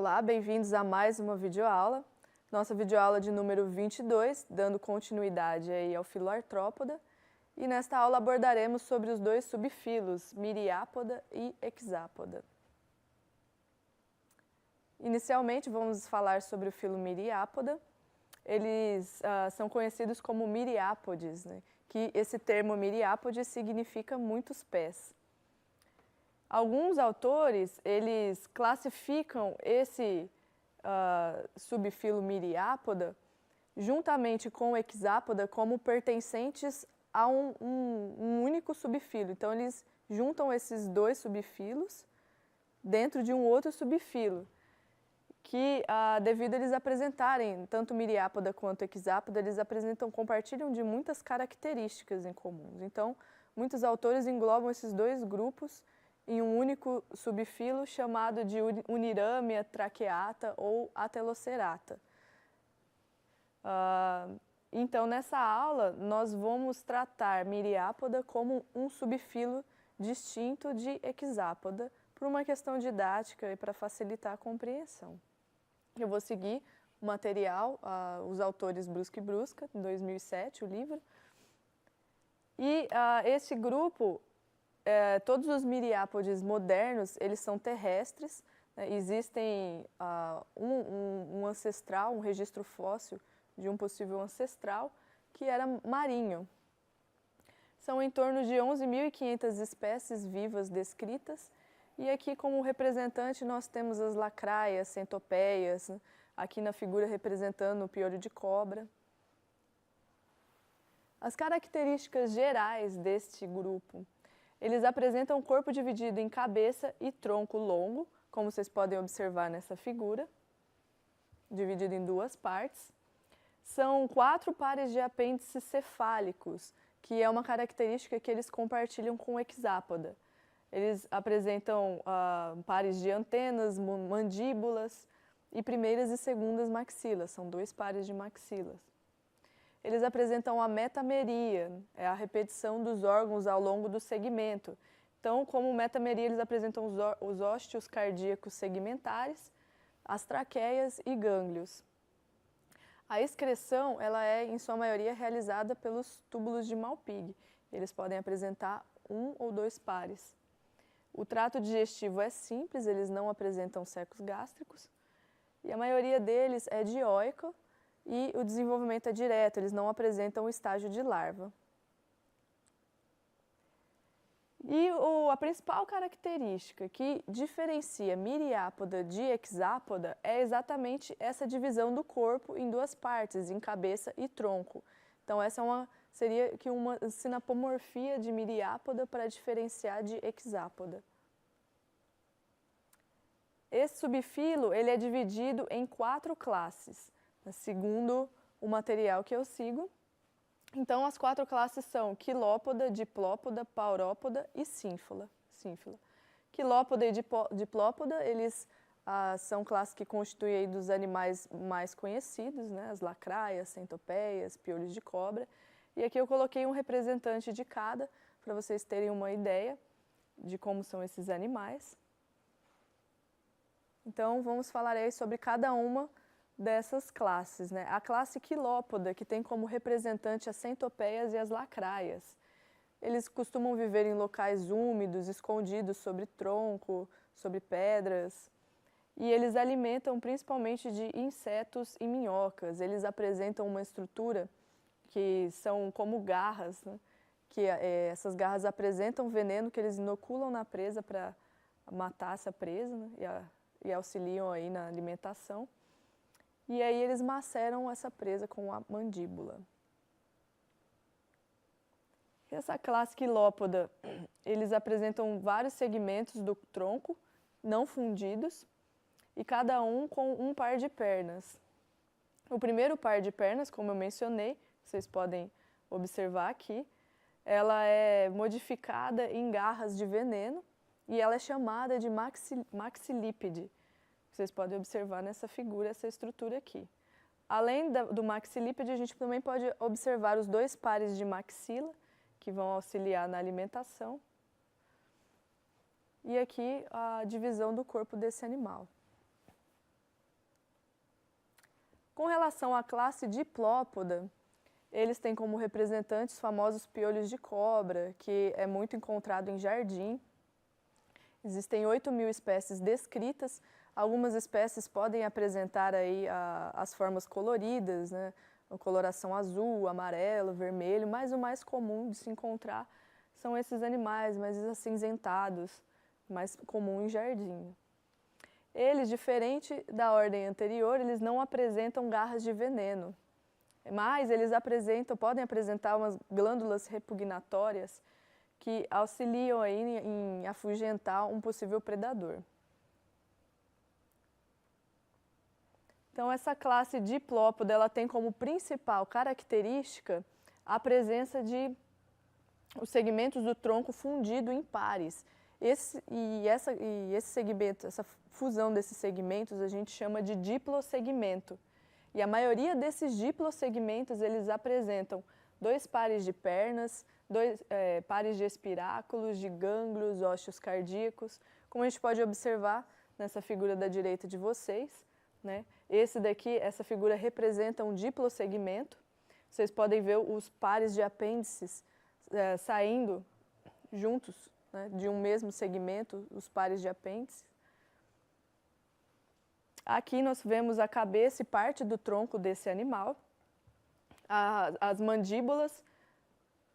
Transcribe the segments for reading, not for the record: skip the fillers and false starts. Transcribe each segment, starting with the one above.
Olá, bem-vindos a mais uma videoaula. Nossa videoaula de número 22, dando continuidade aí ao Filoartrópoda. E nesta aula abordaremos sobre os dois subfilos, Myriapoda e Hexapoda. Inicialmente, vamos falar sobre o filo Myriapoda. Eles são conhecidos como Myriápodes, né? Que esse termo Myriápodes significa muitos pés. Alguns autores, eles classificam esse subfilo Myriapoda juntamente com o Hexapoda como pertencentes a um único subfilo. Então, eles juntam esses dois subfilos dentro de um outro subfilo, que devido a eles apresentarem, tanto Myriapoda quanto Hexapoda, eles compartilham de muitas características em comuns. Então, muitos autores englobam esses dois grupos em um único subfilo chamado de Unirâmia, Tracheata ou Atelocerata. Então, nessa aula, nós vamos tratar Myriapoda como um subfilo distinto de Hexapoda, por uma questão didática e para facilitar a compreensão. Eu vou seguir o material, os autores Brusca e Brusca, em 2007, o livro. E esse grupo, todos os Myriápodes modernos, eles são terrestres, né? Existem um ancestral, um registro fóssil de um possível ancestral, que era marinho. São em torno de 11.500 espécies vivas descritas, e aqui como representante nós temos as lacraias, centopeias, né? Aqui na figura representando o piolho de cobra. As características gerais deste grupo: eles apresentam um corpo dividido em cabeça e tronco longo, como vocês podem observar nessa figura, dividido em duas partes. São 4 pares de apêndices cefálicos, que é uma característica que eles compartilham com o Hexapoda. Eles apresentam pares de antenas, mandíbulas e primeiras e segundas maxilas, são 2 pares de maxilas. Eles apresentam a metameria, é a repetição dos órgãos ao longo do segmento. Então, como metameria, eles apresentam os ósteos cardíacos segmentares, as traqueias e gânglios. A excreção, ela é, em sua maioria, realizada pelos túbulos de Malpighi. Eles podem apresentar 1 ou 2 pares. O trato digestivo é simples, eles não apresentam secos gástricos. E a maioria deles é dioica e o desenvolvimento é direto, eles não apresentam o estágio de larva. E a principal característica que diferencia Myriapoda de Hexapoda é exatamente essa divisão do corpo em 2 partes, em cabeça e tronco. Então, essa seria que uma sinapomorfia de Myriapoda para diferenciar de Hexapoda. Esse subfilo ele é dividido em 4 classes, segundo o material que eu sigo. Então, as 4 classes são Quilópoda, Diplópoda, Paurópoda e Sínfila. Quilópoda e Diplópoda, eles são classes que constituem aí dos animais mais conhecidos, né? As lacraias, centopeias, piolhos de cobra. E aqui eu coloquei um representante de cada, para vocês terem uma ideia de como são esses animais. Então, vamos falar aí sobre cada uma dessas classes, né? A classe Quilópoda, que tem como representante as centopeias e as lacraias. Eles costumam viver em locais úmidos, escondidos sobre tronco, sobre pedras. E eles alimentam principalmente de insetos e minhocas. Eles apresentam uma estrutura que são como garras, né? Que essas garras apresentam veneno que eles inoculam na presa para matar essa presa, né? E auxiliam aí na alimentação. E aí eles maceram essa presa com a mandíbula. Essa classe Quilópoda, eles apresentam vários segmentos do tronco não fundidos e cada um com um par de pernas. O primeiro par de pernas, como eu mencionei, vocês podem observar aqui, ela é modificada em garras de veneno e ela é chamada de maxilípede. Vocês podem observar nessa figura essa estrutura aqui. Além do maxilípede, a gente também pode observar os 2 pares de maxila, que vão auxiliar na alimentação. E aqui a divisão do corpo desse animal. Com relação à classe Diplópoda, eles têm como representantes os famosos piolhos de cobra, que é muito encontrado em jardim. Existem 8.000 espécies descritas. Algumas espécies podem apresentar aí as formas coloridas, né? A coloração azul, amarelo, vermelho, mas o mais comum de se encontrar são esses animais mais acinzentados, mais comum em jardim. Eles, diferente da ordem anterior, eles não apresentam garras de veneno, mas eles podem apresentar umas glândulas repugnatórias que auxiliam aí em afugentar um possível predador. Então, essa classe Diplópoda, ela tem como principal característica a presença de os segmentos do tronco fundido em pares. Esse segmento, essa fusão desses segmentos, a gente chama de diplosegmento. E a maioria desses diplosegmentos, eles apresentam 2 pares de pernas, 2 pares de espiráculos, de gânglios, ósseos cardíacos, como a gente pode observar nessa figura da direita de vocês, né? Essa figura representa um diplosegmento. Vocês podem ver os pares de apêndices saindo juntos, né, de um mesmo segmento, os pares de apêndices. Aqui nós vemos a cabeça e parte do tronco desse animal. As mandíbulas,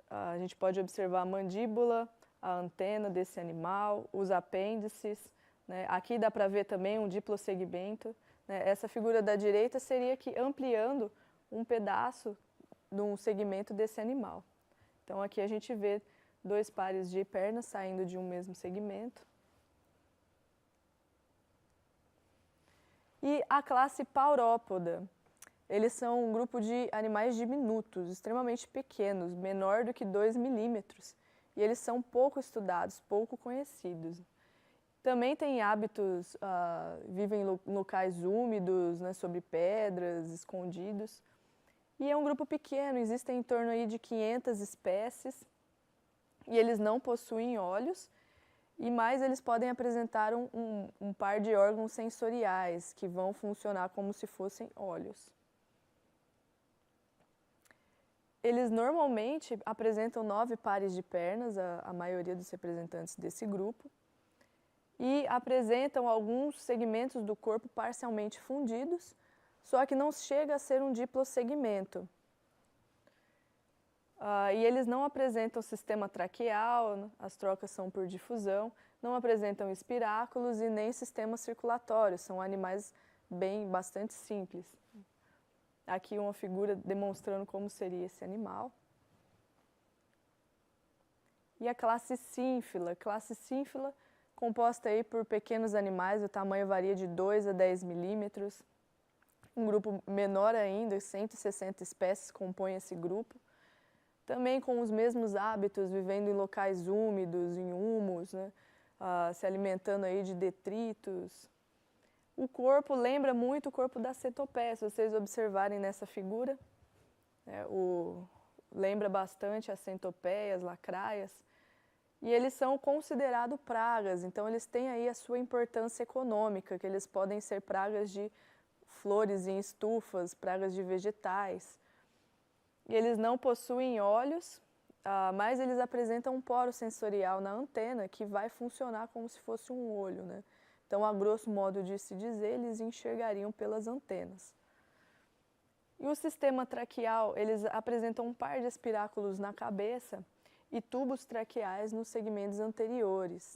a gente pode observar a mandíbula, a antena desse animal, os apêndices, né? Aqui dá para ver também um diplosegmento, né? Essa figura da direita seria que ampliando um pedaço de um segmento desse animal. Então aqui a gente vê 2 pares de pernas saindo de um mesmo segmento. E a classe Paurópoda, eles são um grupo de animais diminutos, extremamente pequenos, menor do que 2 milímetros. E eles são pouco estudados, pouco conhecidos. Também têm hábitos, vivem em locais úmidos, né, sobre pedras, escondidos. E é um grupo pequeno, existem em torno aí de 500 espécies. E eles não possuem olhos. E mais, eles podem apresentar um par de órgãos sensoriais que vão funcionar como se fossem olhos. Eles normalmente apresentam 9 pares de pernas, a maioria dos representantes desse grupo, e apresentam alguns segmentos do corpo parcialmente fundidos, só que não chega a ser um diplosegmento. E eles não apresentam sistema traqueal, as trocas são por difusão, não apresentam espiráculos e nem sistema circulatório, são animais bastante simples. Aqui uma figura demonstrando como seria esse animal. E a classe Sínfila. Classe Sínfila composta aí por pequenos animais, o tamanho varia de 2 a 10 milímetros. Um grupo menor ainda, 160 espécies compõem esse grupo. Também com os mesmos hábitos, vivendo em locais úmidos, em humus, né? Se alimentando aí de detritos. O corpo lembra muito o corpo da centopeia, se vocês observarem nessa figura. Lembra bastante as centopeias, lacraias. E eles são considerados pragas, então eles têm aí a sua importância econômica, que eles podem ser pragas de flores em estufas, pragas de vegetais. E eles não possuem olhos, mas eles apresentam um poro sensorial na antena que vai funcionar como se fosse um olho, né? Então, a grosso modo de se dizer, eles enxergariam pelas antenas. E o sistema traqueal, eles apresentam um par de espiráculos na cabeça e tubos traqueais nos segmentos anteriores.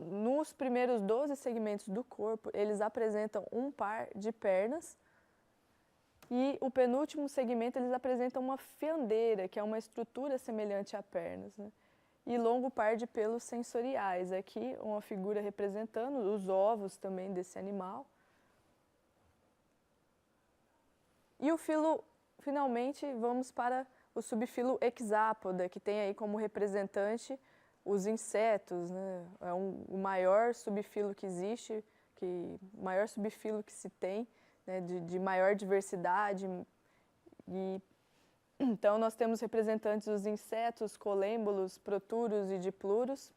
Nos primeiros 12 segmentos do corpo, eles apresentam um par de pernas. E o penúltimo segmento, eles apresentam uma fiandeira, que é uma estrutura semelhante a pernas, né? E longo par de pelos sensoriais. Aqui uma figura representando os ovos também desse animal. E o filo, finalmente, vamos para o subfilo Hexápoda, que tem aí como representante os insetos, né? É o maior subfilo que existe, o maior subfilo que se tem, né, de maior diversidade. Então, nós temos representantes dos insetos, colêmbolos, protúrios e dipluros.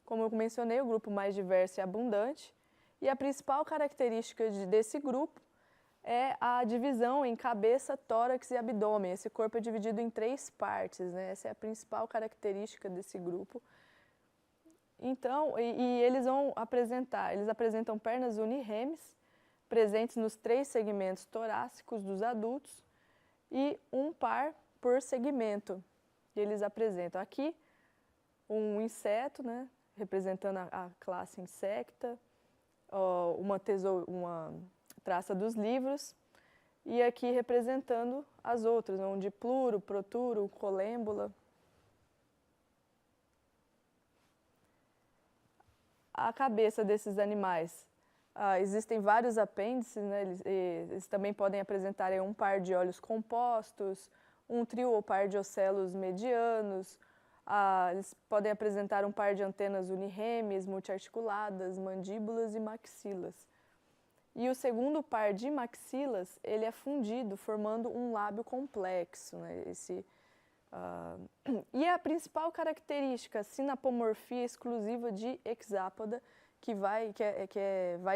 Como eu mencionei, o grupo mais diverso e abundante. E a principal característica desse grupo é a divisão em cabeça, tórax e abdômen. Esse corpo é dividido em 3 partes, né? Essa é a principal característica desse grupo. Então, eles apresentam pernas uniremes, presentes nos 3 segmentos torácicos dos adultos e um par por segmento. E eles apresentam aqui um inseto, né, representando a classe insecta, uma traça dos livros, e aqui representando as outras, onde pluro, proturo, colêmbula. A cabeça desses animais, existem vários apêndices, né? Eles também podem apresentar um par de olhos compostos, um trio ou par de ocelos medianos, eles podem apresentar um par de antenas uniremes, multiarticuladas, mandíbulas e maxilas. E o segundo par de maxilas, ele é fundido, formando um lábio complexo, né? E a principal característica, a sinapomorfia exclusiva de hexápoda, que vai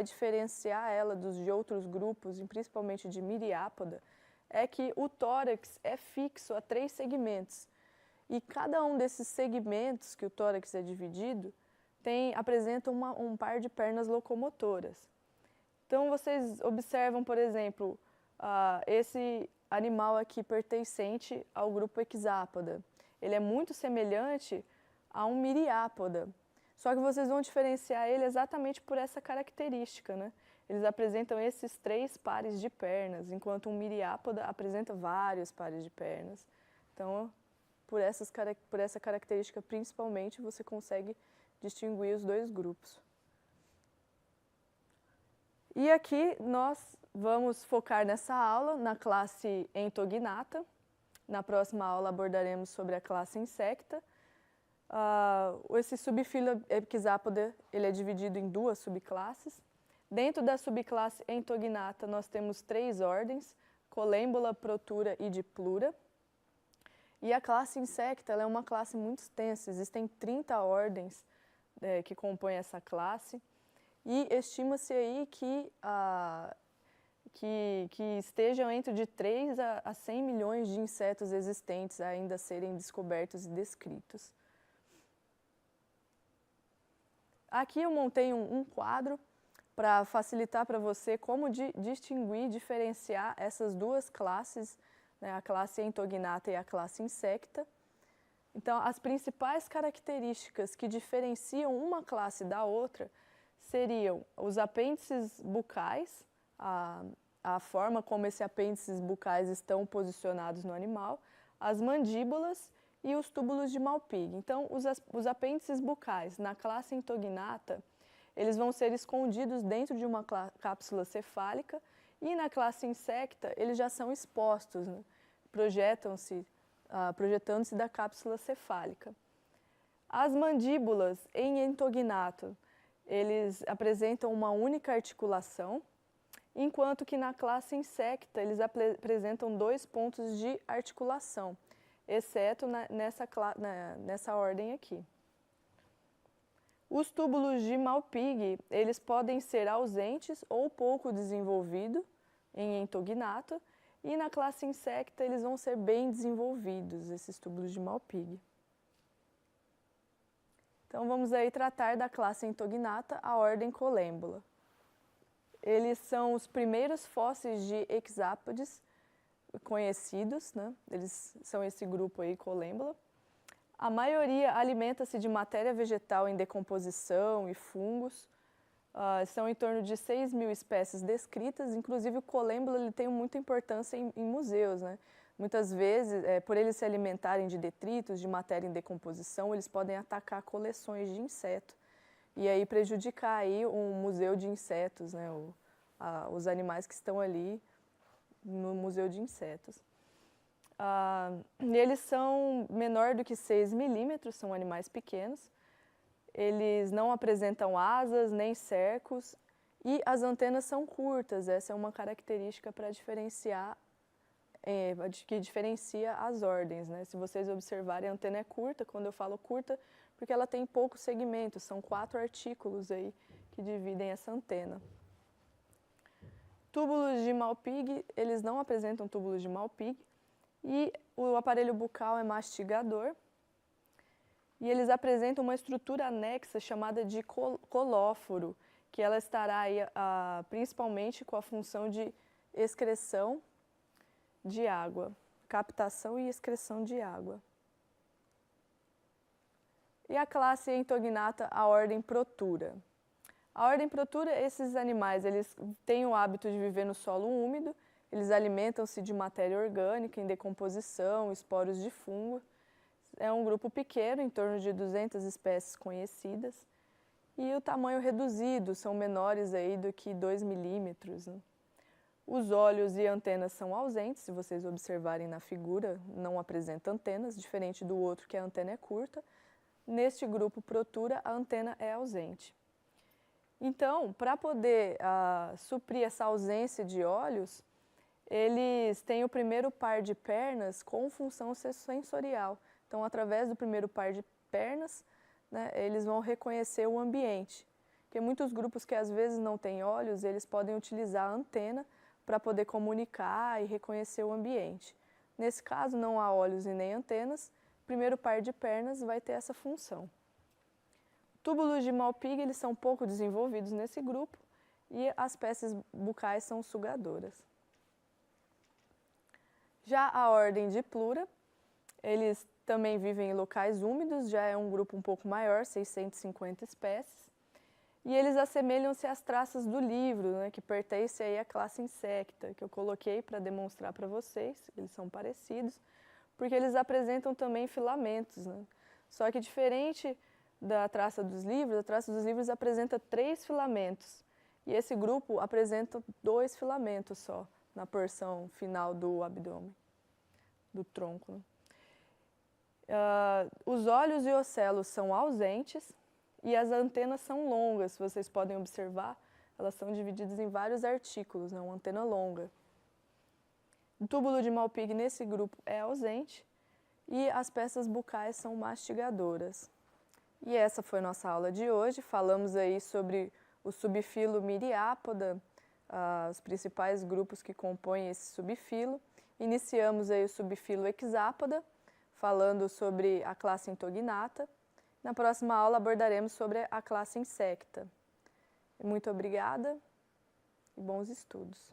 diferenciar ela de outros grupos, e principalmente de miriápoda, é que o tórax é fixo a 3 segmentos. E cada um desses segmentos que o tórax é dividido apresenta um par de pernas locomotoras. Então, vocês observam, por exemplo, esse animal aqui pertencente ao grupo hexápoda. Ele é muito semelhante a um miriápoda, só que vocês vão diferenciar ele exatamente por essa característica, né? Eles apresentam esses 3 pares de pernas, enquanto um miriápoda apresenta vários pares de pernas. Então, por essa característica principalmente, você consegue distinguir os 2 grupos. E aqui nós vamos focar nessa aula na classe Entognata. Na próxima aula abordaremos sobre a classe Insecta. Esse subfilo Hexápoda, ele é dividido em 2 subclasses. Dentro da subclasse Entognata nós temos 3 ordens, Colêmbula, Protura e Diplura. E a classe Insecta, ela é uma classe muito extensa, existem 30 ordens que compõem essa classe. E estima-se aí que estejam entre de 3 a 100 milhões de insetos existentes ainda a serem descobertos e descritos. Aqui eu montei um quadro para facilitar para você como distinguir, diferenciar essas 2 classes, né, a classe Entognata e a classe Insecta. Então, as principais características que diferenciam uma classe da outra seriam os apêndices bucais, a forma como esses apêndices bucais estão posicionados no animal, as mandíbulas e os túbulos de Malpighi. Então, os apêndices bucais na classe Entognata, eles vão ser escondidos dentro de uma cápsula cefálica, e na classe Insecta eles já são expostos, né? Projetando-se da cápsula cefálica. As mandíbulas em Entognata, eles apresentam uma única articulação, enquanto que na classe Insecta eles apresentam 2 pontos de articulação, exceto nessa ordem aqui. Os túbulos de Malpighi, eles podem ser ausentes ou pouco desenvolvidos em Entognata, e na classe Insecta eles vão ser bem desenvolvidos, esses túbulos de Malpighi. Então, vamos aí tratar da classe Entognata, a ordem Colêmbula. Eles são os primeiros fósseis de hexápodes conhecidos, né? Eles são esse grupo aí, Colêmbula. A maioria alimenta-se de matéria vegetal em decomposição e fungos. São em torno de 6 mil espécies descritas, inclusive o Colêmbula ele tem muita importância em museus, né? Muitas vezes, por eles se alimentarem de detritos, de matéria em decomposição, eles podem atacar coleções de insetos e aí prejudicar aí um museu de insetos, né? Os animais que estão ali no museu de insetos. Eles são menor do que 6 milímetros, são animais pequenos. Eles não apresentam asas nem cercos e as antenas são curtas. Essa é uma característica para diferenciar, que diferencia as ordens, né? Se vocês observarem, a antena é curta. Quando eu falo curta, porque ela tem poucos segmentos, são 4 artículos aí que dividem essa antena. Túbulos de Malpighi, eles não apresentam túbulos de Malpighi, e o aparelho bucal é mastigador, e eles apresentam uma estrutura anexa chamada de colóforo, que ela estará aí, principalmente com a função de excreção de água, captação e excreção de água. E a classe entognata, a ordem Protura. A ordem Protura, esses animais, eles têm o hábito de viver no solo úmido, eles alimentam-se de matéria orgânica em decomposição, esporos de fungo. É um grupo pequeno, em torno de 200 espécies conhecidas, e o tamanho reduzido, são menores aí do que 2 milímetros, né? Os olhos e antenas são ausentes, se vocês observarem na figura, não apresenta antenas, diferente do outro que a antena é curta. Neste grupo Protura, a antena é ausente. Então, para poder suprir essa ausência de olhos, eles têm o primeiro par de pernas com função sensorial. Então, através do primeiro par de pernas, né, eles vão reconhecer o ambiente. Porque muitos grupos que às vezes não têm olhos, eles podem utilizar a antena para poder comunicar e reconhecer o ambiente. Nesse caso, não há olhos e nem antenas, o primeiro par de pernas vai ter essa função. Túbulos de Malpighi, eles são pouco desenvolvidos nesse grupo, e as peças bucais são sugadoras. Já a ordem de Plura, eles também vivem em locais úmidos, já é um grupo um pouco maior, 650 espécies, e eles assemelham-se às traças do livro, né, que pertence aí à classe Insecta, que eu coloquei para demonstrar para vocês, eles são parecidos, porque eles apresentam também filamentos, né? Só que diferente da traça dos livros, a traça dos livros apresenta 3 filamentos, e esse grupo apresenta 2 filamentos só, na porção final do abdômen, do tronco, né? Os olhos e ocelos são ausentes e as antenas são longas, se vocês podem observar, elas são divididas em vários artículos, né? Uma antena longa. O túbulo de Malpighi nesse grupo é ausente e as peças bucais são mastigadoras. E essa foi nossa aula de hoje, falamos aí sobre o subfilo Myriapoda, os principais grupos que compõem esse subfilo. Iniciamos aí o subfilo Hexapoda, falando sobre a classe Entognata. Na próxima aula abordaremos sobre a classe Insecta. Muito obrigada e bons estudos.